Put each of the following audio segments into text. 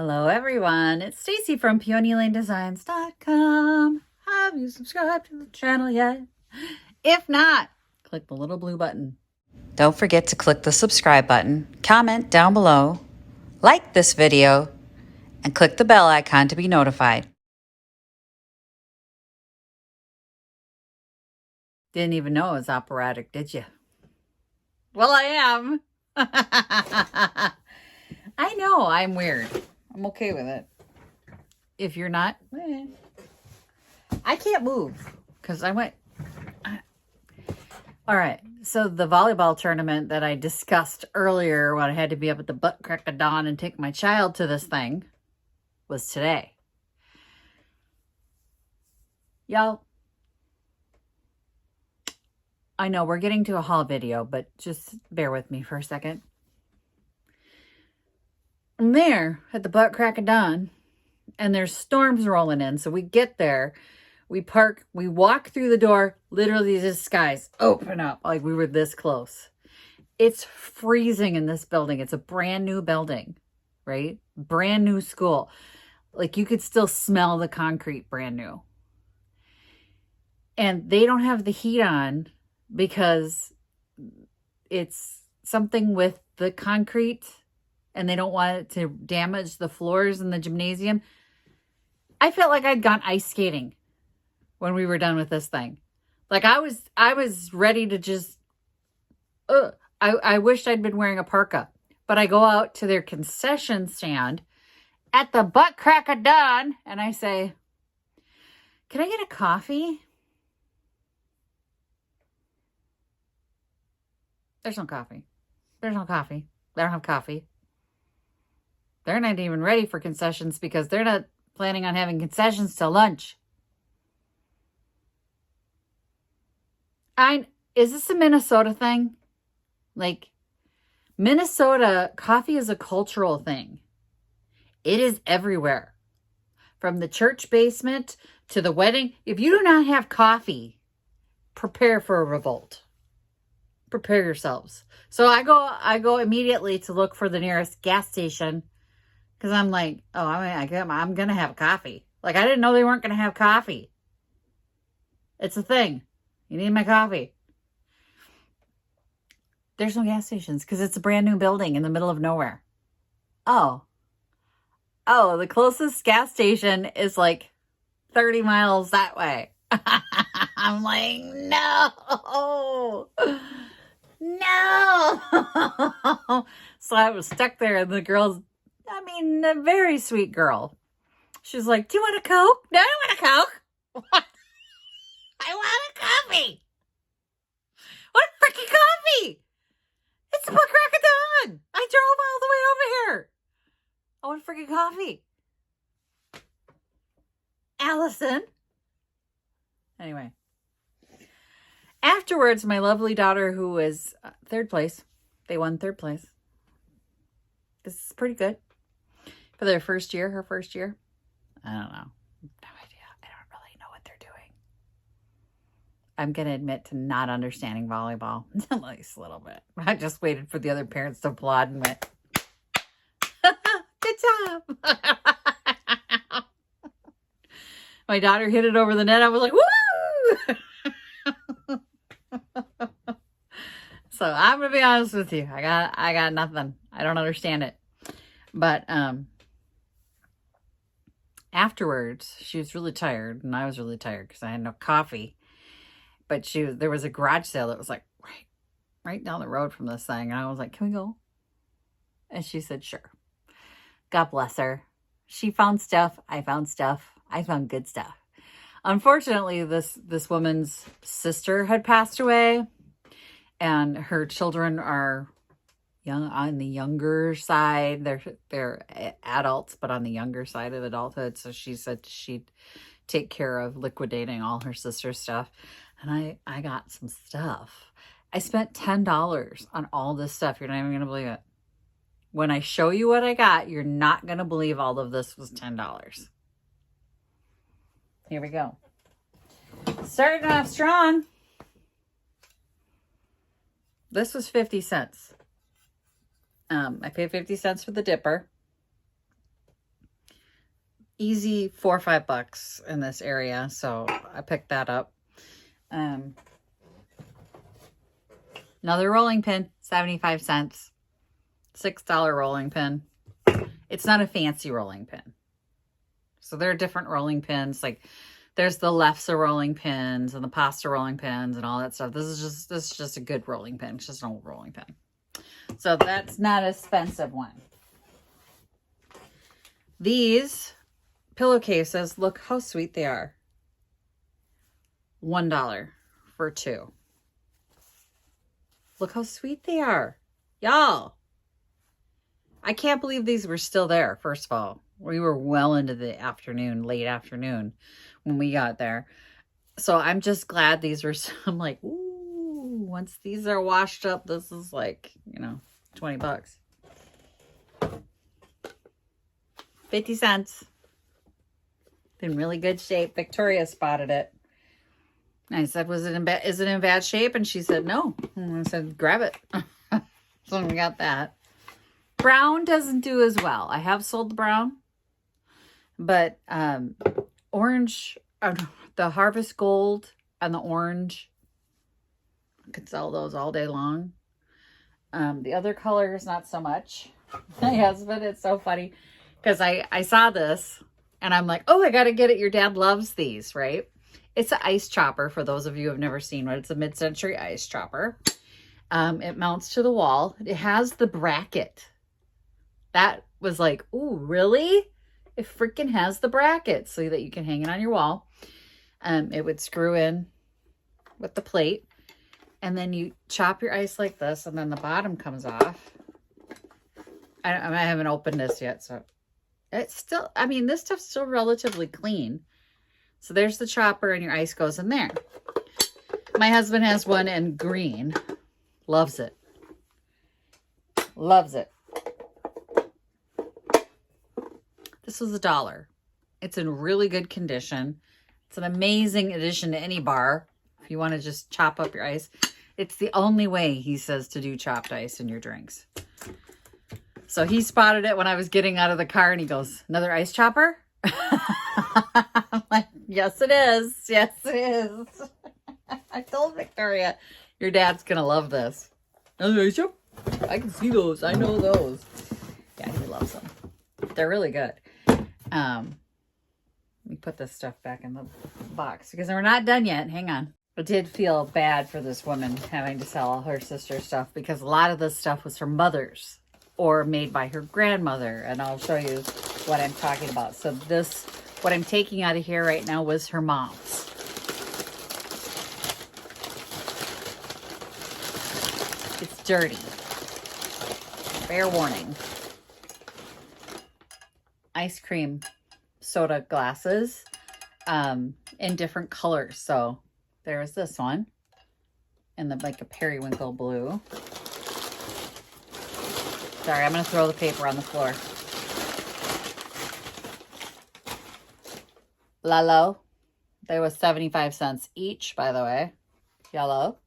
Hello everyone, it's Stacy from PeonyLaneDesigns.com. Have you subscribed to the channel yet? If not, click the little blue button. Don't forget to click the subscribe button, comment down below, like this video, and click the bell icon to be notified. Didn't even know it was operatic, did you? Well, I am. I know, I'm weird. I'm okay with it. If you're not, I can't move because I went. All right. So the volleyball tournament that I discussed earlier when I had to be up at the butt crack of dawn and take my child to this thing was today. Y'all, I know we're getting to a haul video, but just bear with me for a second. I'm there at the butt crack of dawn and there's storms rolling in. So we get there. We park, we walk through the door, literally the skies open up like we were this close. It's freezing in this building. It's a brand new building, right? Brand new school. Like you could still smell the concrete brand new. And they don't have the heat on because it's something with the concrete and they don't want it to damage the floors in the gymnasium. I felt like I'd gone ice skating when we were done with this thing. Like I was ready to just, I wished I'd been wearing a parka, but I go out to their concession stand at the butt crack of dawn and I say, can I get a coffee? There's no coffee. There's no coffee. They don't have coffee. They're not even ready for concessions because they're not planning on having concessions till lunch. Is this a Minnesota thing? Like, Minnesota, coffee is a cultural thing. It is everywhere. From the church basement to the wedding. If you do not have coffee, prepare for a revolt. Prepare yourselves. So I go immediately to look for the nearest gas station because I'm like, oh, I'm going to have coffee. Like, I didn't know they weren't going to have coffee. It's a thing. You need my coffee. There's no gas stations because it's a brand new building in the middle of nowhere. Oh, the closest gas station is like 30 miles that way. I'm like, no. So I was stuck there and the girl's, a very sweet girl. She's like, do you want a Coke? No, I don't want a Coke. What? I want a coffee. What freaking coffee? It's the butt crack of dawn. I drove all the way over here. I want freaking coffee. Allison. Anyway. Afterwards, my lovely daughter, who was third place, they won third place. This is pretty good. For their first year, her first year. I don't know. No idea. I don't really know what they're doing. I'm going to admit to not understanding volleyball. At least a little bit. I just waited for the other parents to applaud and went, good job. My daughter hit it over the net. I was like, woo! So I'm going to be honest with you. I got nothing. I don't understand it. But afterwards, she was really tired and I was really tired because I had no coffee. But there was a garage sale that was like right down the road from this thing. And I was like, can we go? And she said, sure. God bless her. She found stuff. I found stuff. I found good stuff. Unfortunately, this woman's sister had passed away and her children are young, on the younger side. They're adults, but on the younger side of adulthood. So she said she'd take care of liquidating all her sister's stuff. And I got some stuff. I spent $10 on all this stuff. You're not even going to believe it. When I show you what I got, you're not going to believe all of this was $10. Here we go. Starting off strong. This was 50 cents. I paid 50 cents for the dipper. easy 4 or 5 bucks in this area, so I picked that up. Another rolling pin, 75 cents. $6 rolling pin. It's not a fancy rolling pin. So there are different rolling pins. Like there's the Lefse rolling pins and the pasta rolling pins and all that stuff. This is just a good rolling pin. It's just an old rolling pin. So that's not an expensive one. These pillowcases, look how sweet they are. $1 for 2. Look how sweet they are. Y'all. I can't believe these were still there, first of all. We were well into the afternoon, late afternoon when we got there. So I'm just glad these were, I'm like, ooh, once these are washed up, this is like, 20 bucks. 50 cents. In really good shape. Victoria spotted it. I said, is it in bad shape? And she said, no. And I said, grab it. So we got that. Brown doesn't do as well. I have sold the brown. But orange, the Harvest Gold and the orange, I could sell those all day long. The other colors, not so much. My husband, it's so funny. Because I saw this and I'm like, oh, I got to get it. Your dad loves these, right? It's an ice chopper for those of you who have never seen one. It's a mid-century ice chopper. It mounts to the wall. It has the bracket. That was like, ooh, really? It freaking has the bracket so that you can hang it on your wall. It would screw in with the plate. And then you chop your ice like this and then the bottom comes off. I haven't opened this yet, so it's still, this stuff's still relatively clean. So there's the chopper and your ice goes in there. My husband has one in green. Loves it. Loves it. This was $1. It's in really good condition. It's an amazing addition to any bar. If you want to just chop up your ice. It's the only way, he says, to do chopped ice in your drinks. So he spotted it when I was getting out of the car and he goes, another ice chopper? I'm like, yes, it is. Yes, it is. I told Victoria, your dad's going to love this. Another ice chopper? I can see those. I know those. Yeah, he loves them. They're really good. Let me put this stuff back in the box because we're not done yet. Hang on. I did feel bad for this woman having to sell all her sister's stuff because a lot of this stuff was her mother's or made by her grandmother. And I'll show you what I'm talking about. So this, what I'm taking out of here right now was her mom's. It's dirty. Fair warning. Ice cream soda glasses in different colors. So there's this one in like a periwinkle blue. Sorry, I'm going to throw the paper on the floor. Lalo. They was 75 cents each, by the way. Yellow.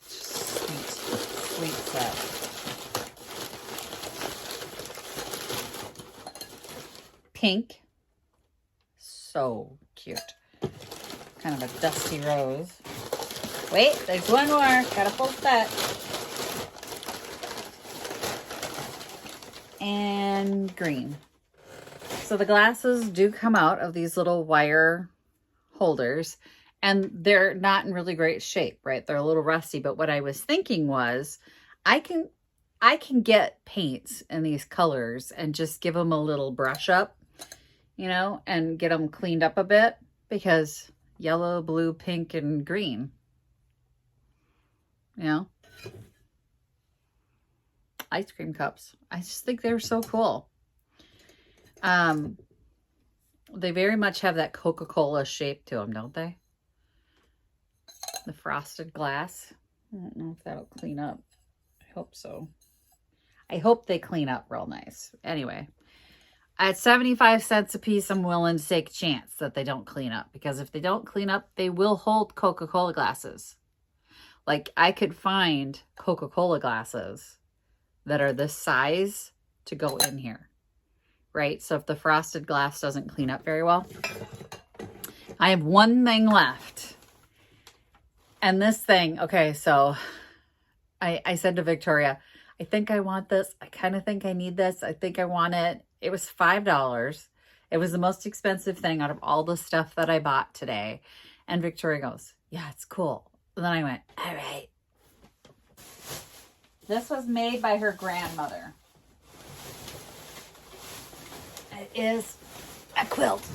Sweet set. Pink. So cute. Kind of a dusty rose. Wait, there's one more. Got a full set. And green. So the glasses do come out of these little wire holders and they're not in really great shape, right? They're a little rusty, but what I was thinking was I can get paints in these colors and just give them a little brush up, and get them cleaned up a bit because yellow, blue, pink, and green, ice cream cups. I just think they're so cool. They very much have that Coca-Cola shape to them, don't they? The frosted glass. I don't know if that'll clean up. I hope so. I hope they clean up real nice. Anyway, at 75 cents a piece, I'm willing to take a chance that they don't clean up. Because if they don't clean up, they will hold Coca-Cola glasses. Like, I could find Coca-Cola glasses that are this size to go in here. right? So if the frosted glass doesn't clean up very well. I have one thing left. And this thing, okay, so I said to Victoria, I think I want this. I kind of think I need this. I think I want it. It was $5. It was the most expensive thing out of all the stuff that I bought today. And Victoria goes, yeah, it's cool. And then I went, all right. This was made by her grandmother. It is a quilt.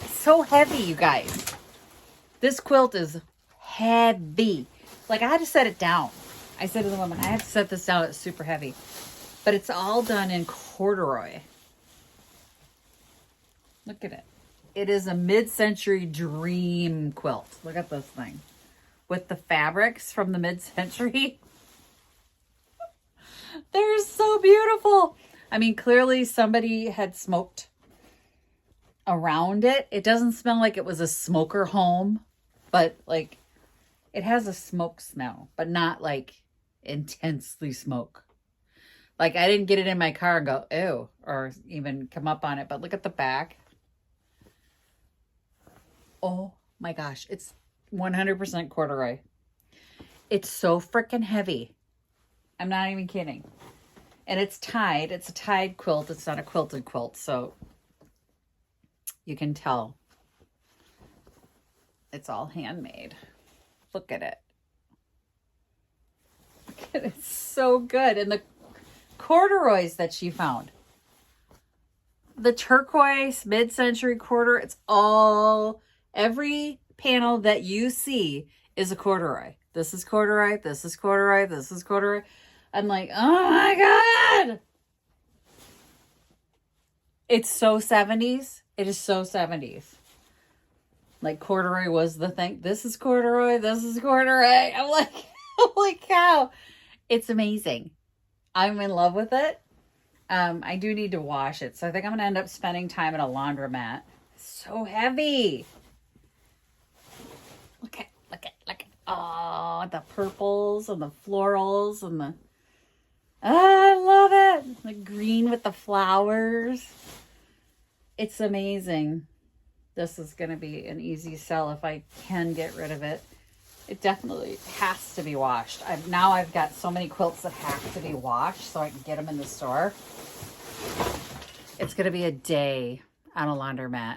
It's so heavy, you guys. This quilt is heavy. Like, I had to set it down. I said to the woman, I have to set this down. It's super heavy. But it's all done in corduroy. Look at it. It is a mid-century dream quilt. Look at this thing. With the fabrics from the mid-century. They're so beautiful. I mean, clearly somebody had smoked around it. It doesn't smell like it was a smoker home, but like it has a smoke smell, but not like intensely smoke. Like I didn't get it in my car and go, ew, or even come up on it. But look at the back. Oh my gosh. It's 100% corduroy. It's so freaking heavy. I'm not even kidding. And it's tied. It's a tied quilt. It's not a quilted quilt. So you can tell it's all handmade. Look at it. Look at it. It's so good. And the corduroys that she found. The turquoise mid-century quarter. It's all, every panel that you see is a corduroy. This is corduroy. This is corduroy. This is corduroy. I'm like, oh my God. It's so 70s. It is so 70s. Like corduroy was the thing. This is corduroy. This is corduroy. I'm like, holy cow. It's amazing. I'm in love with it. I do need to wash it. So I think I'm going to end up spending time at a laundromat. It's so heavy. Look at. Oh, the purples and the florals and the, oh, I love it. The green with the flowers. It's amazing. This is going to be an easy sell if I can get rid of it. It definitely has to be washed. Now I've got so many quilts that have to be washed so I can get them in the store. It's going to be a day on a laundromat.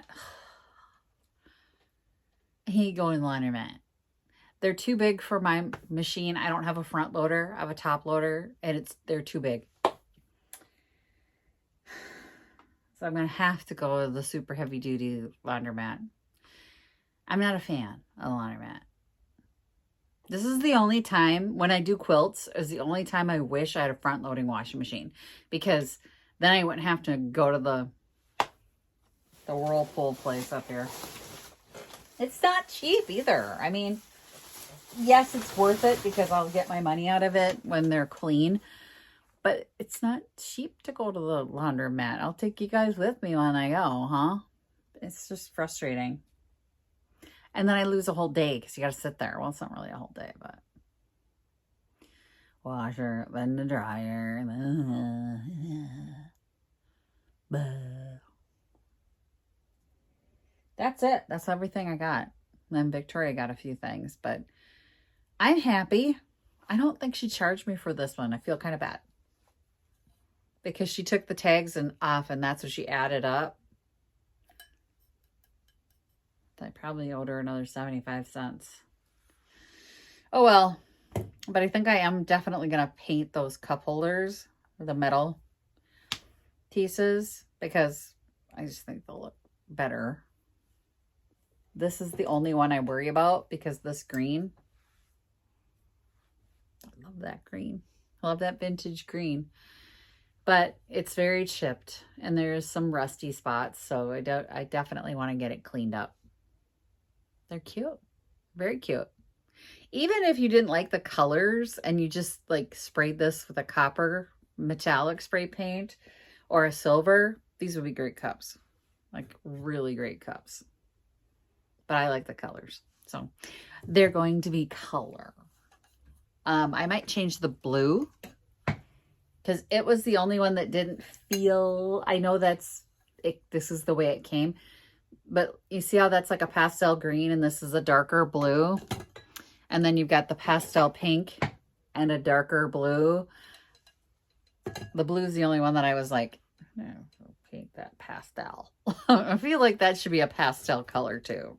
I hate going to the laundromat. They're too big for my machine. I don't have a front loader. I have a top loader, and they're too big. So I'm going to have to go to the super heavy duty laundromat. I'm not a fan of the laundromat. This is the only time when I do quilts is the only time I wish I had a front loading washing machine, because then I wouldn't have to go to the Whirlpool place up here. It's not cheap either. I mean, yes, it's worth it because I'll get my money out of it when they're clean. But it's not cheap to go to the laundromat. I'll take you guys with me when I go, huh? It's just frustrating. And then I lose a whole day because you got to sit there. Well, it's not really a whole day, but washer, then the dryer. That's it. That's everything I got. Then Victoria got a few things, but I'm happy. I don't think she charged me for this one. I feel kind of bad because she took the tags off and that's what she added up. I probably owed her another 75 cents. Oh, well. But I think I am definitely going to paint those cup holders, the metal pieces, because I just think they'll look better. This is the only one I worry about because this green. I love that green. I love that vintage green. But it's very chipped and there's some rusty spots. So I definitely want to get it cleaned up. They're cute. Very cute. Even if you didn't like the colors and you just like sprayed this with a copper metallic spray paint or a silver, these would be great cups. Like really great cups. But I like the colors. So they're going to be color. I might change the blue because it was the only one that didn't feel, I know that's, this is the way it came, but you see how that's like a pastel green and this is a darker blue? And then you've got the pastel pink and a darker blue. The blue's the only one that I was like, no, I'll paint that pastel. I feel like that should be a pastel color too.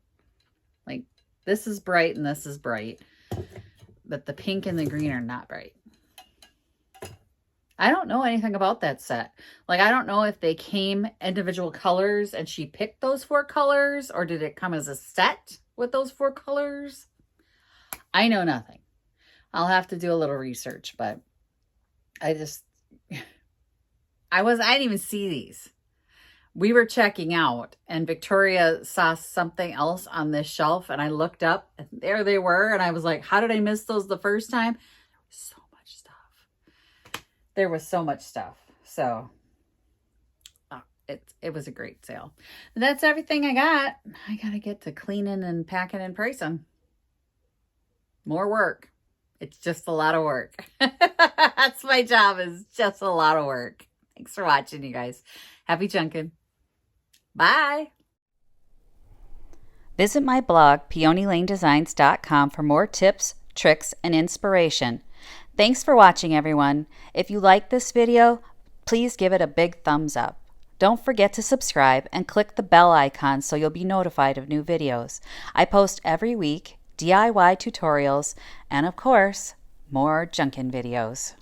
Like this is bright and this is bright, but the pink and the green are not bright. I don't know anything about that set. Like, I don't know if they came individual colors and she picked those 4 colors, or did it come as a set with those 4 colors? I know nothing. I'll have to do a little research, but I didn't even see these. We were checking out and Victoria saw something else on this shelf and I looked up and there they were. And I was like, how did I miss those the first time? So much stuff. There was so much stuff. So it was a great sale. And that's everything I got. I got to get to cleaning and packing and pricing. More work. It's just a lot of work. That's my job, is just a lot of work. Thanks for watching, you guys. Happy junkin'. Bye. Visit my blog, peonylanedesigns.com, for more tips, tricks, and inspiration. Thanks for watching, everyone. If you like this video, please give it a big thumbs up. Don't forget to subscribe and click the bell icon so you'll be notified of new videos. I post every week DIY tutorials and, of course, more junkin' videos.